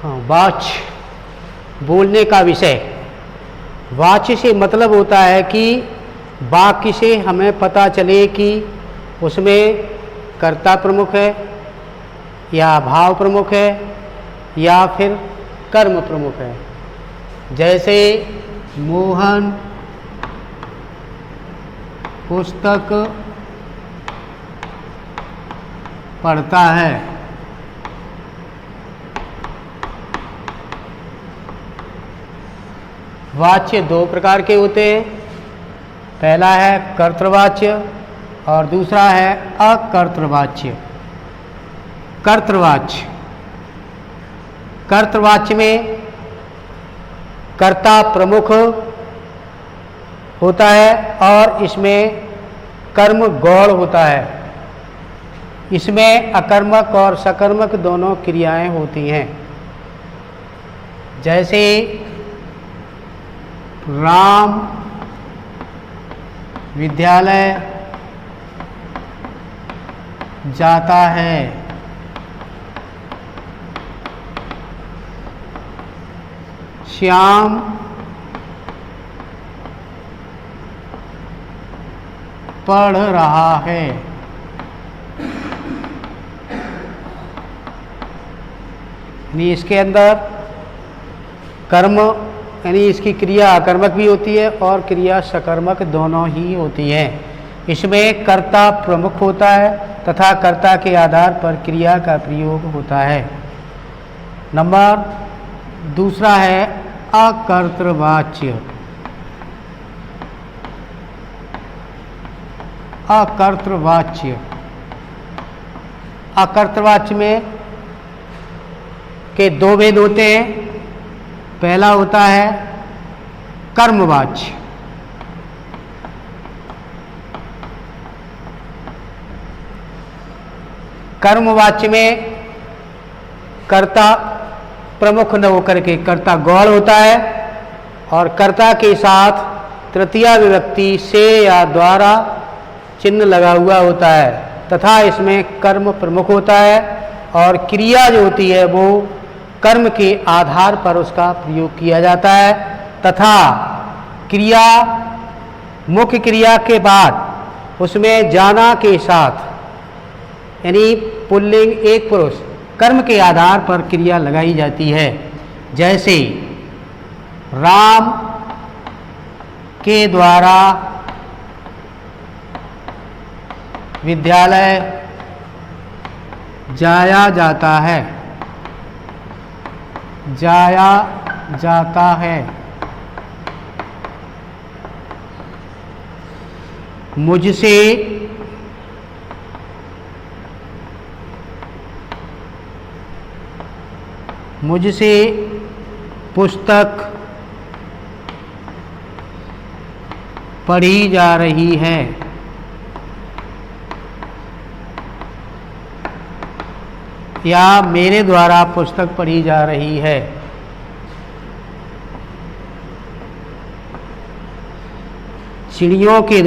हाँ, वाच्य, बोलने का विषय। वाच्य से मतलब होता है कि वाक्य से हमें पता चले कि उसमें कर्ता प्रमुख है या भाव प्रमुख है या फिर कर्म प्रमुख है। जैसे मोहन पुस्तक पढ़ता है। वाच्य दो प्रकार के होते हैं, पहला है कर्तृवाच्य और दूसरा है अकर्तृवाच्य। कर्तृवाच्य, कर्तृवाच्य में कर्ता प्रमुख होता है और इसमें कर्म गौण होता है। इसमें अकर्मक और सकर्मक दोनों क्रियाएं होती हैं। जैसे राम विद्यालय जाता है। श्याम पढ़ रहा है। यानी इसके अंदर कर्म यानी इसकी क्रिया अकर्मक भी होती है और क्रिया सकर्मक दोनों ही होती है। इसमें कर्ता प्रमुख होता है तथा कर्ता के आधार पर क्रिया का प्रयोग होता है। नंबर दूसरा है अकर्तृवाच्य। अकर्तृवाच्य, अकर्तृवाच्य में के दो भेद होते हैं। पहला होता है कर्मवाच्य। कर्मवाच्य में कर्ता प्रमुख न होकर के कर्ता गौण होता है और कर्ता के साथ तृतीया विभक्ति से या द्वारा चिन्ह लगा हुआ होता है तथा इसमें कर्म प्रमुख होता है और क्रिया जो होती है वो कर्म के आधार पर उसका प्रयोग किया जाता है तथा क्रिया मुख्य क्रिया के बाद उसमें जाना के साथ यानी पुल्लिंग एक पुरुष कर्म के आधार पर क्रिया लगाई जाती है। जैसे राम के द्वारा विद्यालय जाया जाता है। जाया जाता है। मुझसे पुस्तक पढ़ी जा रही है। या मेरे द्वारा पुस्तक पढ़ी जा रही है। चिड़ियों के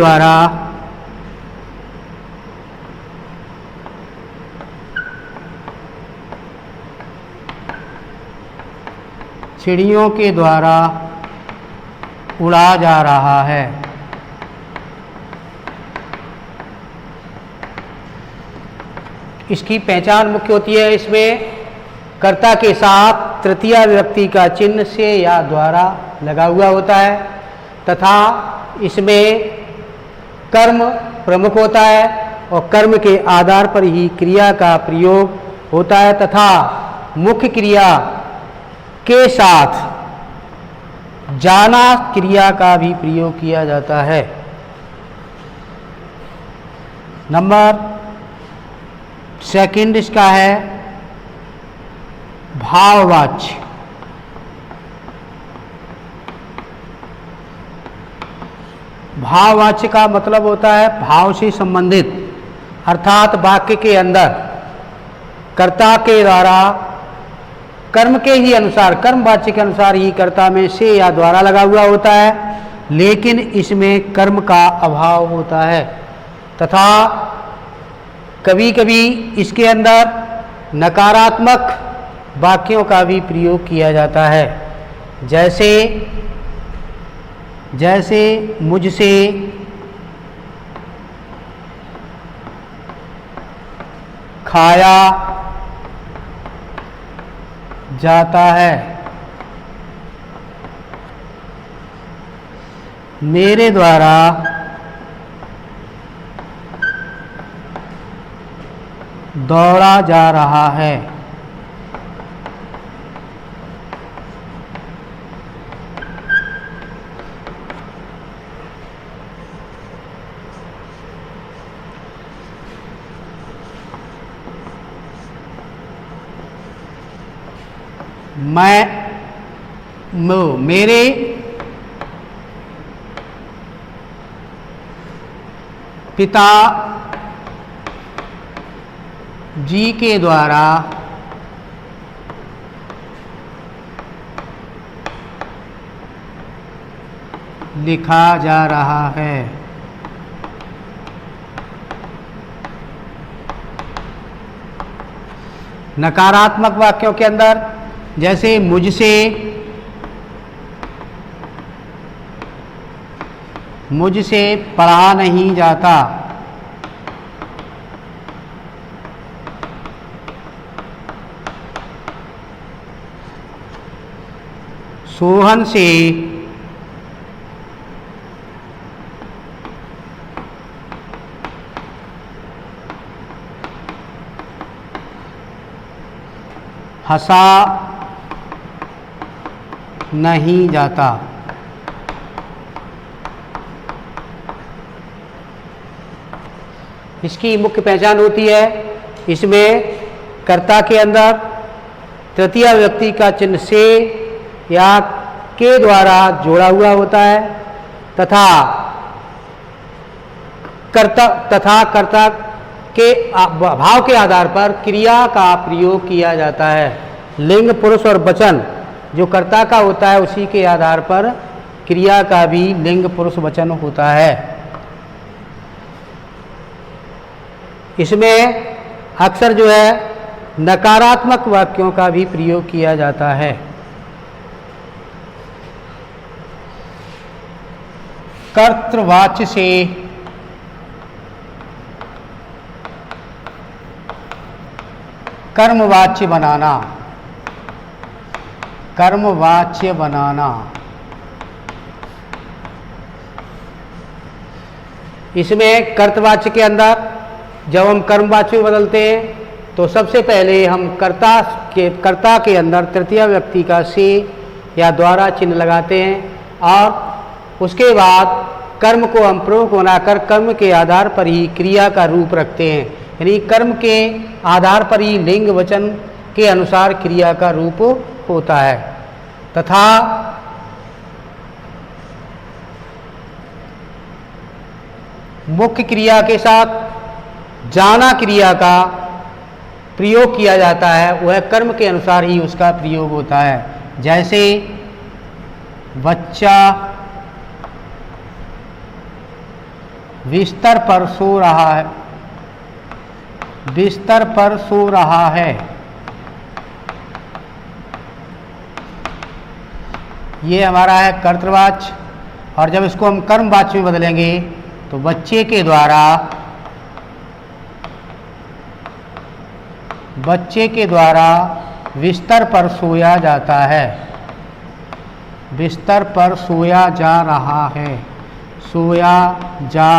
द्वारा उड़ा जा रहा है। इसकी पहचान मुख्य होती है, इसमें कर्ता के साथ तृतीया विभक्ति का चिन्ह से या द्वारा लगा हुआ होता है तथा इसमें कर्म प्रमुख होता है और कर्म के आधार पर ही क्रिया का प्रयोग होता है तथा मुख्य क्रिया के साथ जाना क्रिया का भी प्रयोग किया जाता है। नंबर सेकंड इसका है भाववाच्य। भाववाच्य का मतलब होता है भाव से संबंधित, अर्थात वाक्य के अंदर कर्ता के द्वारा कर्म के ही अनुसार, कर्मवाच्य के अनुसार ही कर्ता में से या द्वारा लगा हुआ होता है, लेकिन इसमें कर्म का अभाव होता है तथा कभी कभी इसके अंदर नकारात्मक वाक्यों का भी प्रयोग किया जाता है। जैसे जैसे मुझसे खाया जाता है, मेरे द्वारा दौड़ा जा रहा है। मेरे पिता जी के द्वारा लिखा जा रहा है। नकारात्मक वाक्यों के अंदर जैसे मुझसे पढ़ा नहीं जाता, सोहन से हंसा नहीं जाता। इसकी मुख्य पहचान होती है, इसमें कर्ता के अंदर तृतीय व्यक्ति का चिन्ह से या के द्वारा जोड़ा हुआ होता है तथा कर्ता के भाव के आधार पर क्रिया का प्रयोग किया जाता है। लिंग, पुरुष और वचन जो कर्ता का होता है उसी के आधार पर क्रिया का भी लिंग, पुरुष, वचन होता है। इसमें अक्सर जो है नकारात्मक वाक्यों का भी प्रयोग किया जाता है। कर्तृवाच्य से कर्मवाच्य बनाना, कर्मवाच्य बनाना। इसमें कर्तवाच्य के अंदर जब हम कर्मवाच्य बदलते हैं तो सबसे पहले हम कर्ता के अंदर तृतीय व्यक्ति का से या द्वारा चिन्ह लगाते हैं और उसके बाद कर्म को हम प्रमुख बनाकर कर्म के आधार पर ही क्रिया का रूप रखते हैं, यानी कर्म के आधार पर ही लिंग वचन के अनुसार क्रिया का रूप होता है। तथा मुख्य क्रिया के साथ जाना क्रिया का प्रयोग किया जाता है, वह कर्म के अनुसार ही उसका प्रयोग होता है। जैसे बच्चा बिस्तर पर सो रहा है, बिस्तर पर सो रहा है। ये हमारा है कर्तृवाच्य। और जब इसको हम कर्मवाच्य में बदलेंगे तो बच्चे के द्वारा बिस्तर पर सोया जाता है, बिस्तर पर सोया जा रहा है, सोया जा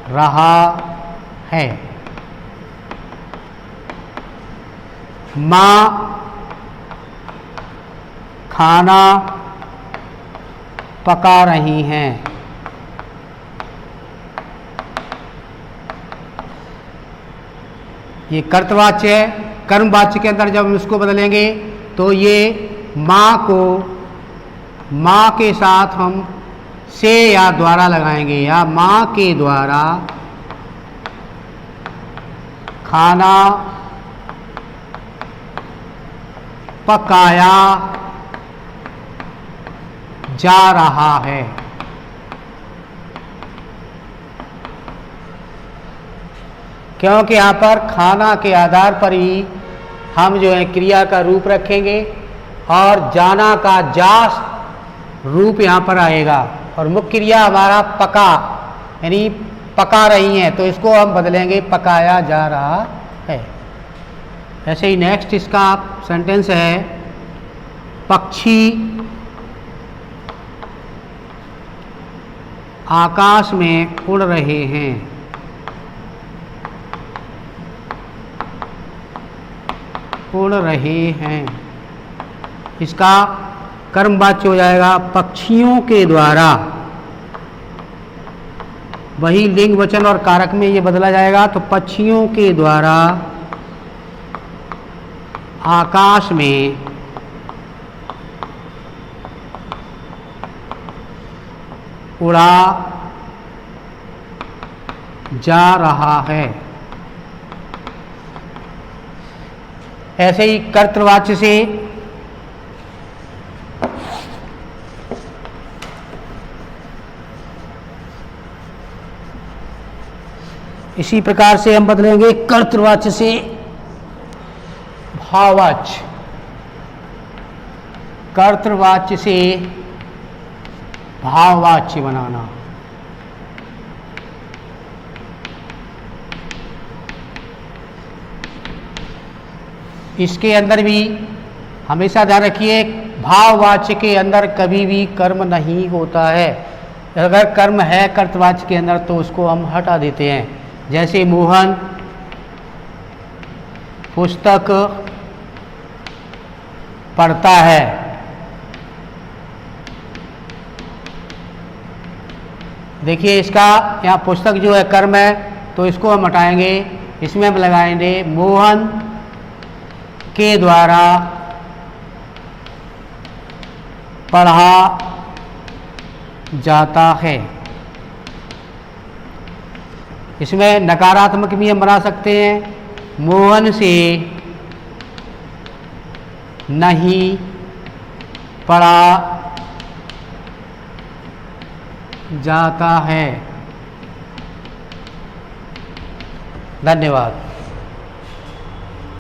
रहा है। माँ खाना पका रही हैं, ये कर्तवाच्य है। कर्मवाच्य के अंदर जब हम इसको बदलेंगे तो ये माँ के साथ हम से या द्वारा लगाएंगे, या माँ के द्वारा खाना पकाया जा रहा है। क्योंकि यहाँ पर खाना के आधार पर ही हम जो है क्रिया का रूप रखेंगे और जाना का जास रूप यहाँ पर आएगा और मुख्य क्रिया हमारा पका यानी पका रही हैं, तो इसको हम बदलेंगे पकाया जा रहा है। ऐसे ही नेक्स्ट इसका सेंटेंस है पक्षी आकाश में उड़ रहे हैं। उड़ रहे हैं, इसका कर्मवाच्य हो जाएगा पक्षियों के द्वारा। वही लिंग वचन और कारक में ये बदला जाएगा, तो पक्षियों के द्वारा आकाश में उड़ा जा रहा है। ऐसे ही कर्तृवाच्य से इसी प्रकार से हम बदलेंगे कर्तृवाच्य से भाववाच्य। कर्तृवाच्य से भाववाच्य बनाना। इसके अंदर भी हमेशा ध्यान रखिए, भाववाच्य के अंदर कभी भी कर्म नहीं होता है। अगर कर्म है कर्तृवाच्य के अंदर तो उसको हम हटा देते हैं। जैसे मोहन पुस्तक पढ़ता है, देखिए इसका यहाँ पुस्तक जो है कर्म है, तो इसको हम हटाएंगे। इसमें हम लगाएंगे मोहन के द्वारा पढ़ा जाता है। इसमें नकारात्मक भी हम बना सकते हैं, मोहन से नहीं पढ़ा जाता है। धन्यवाद।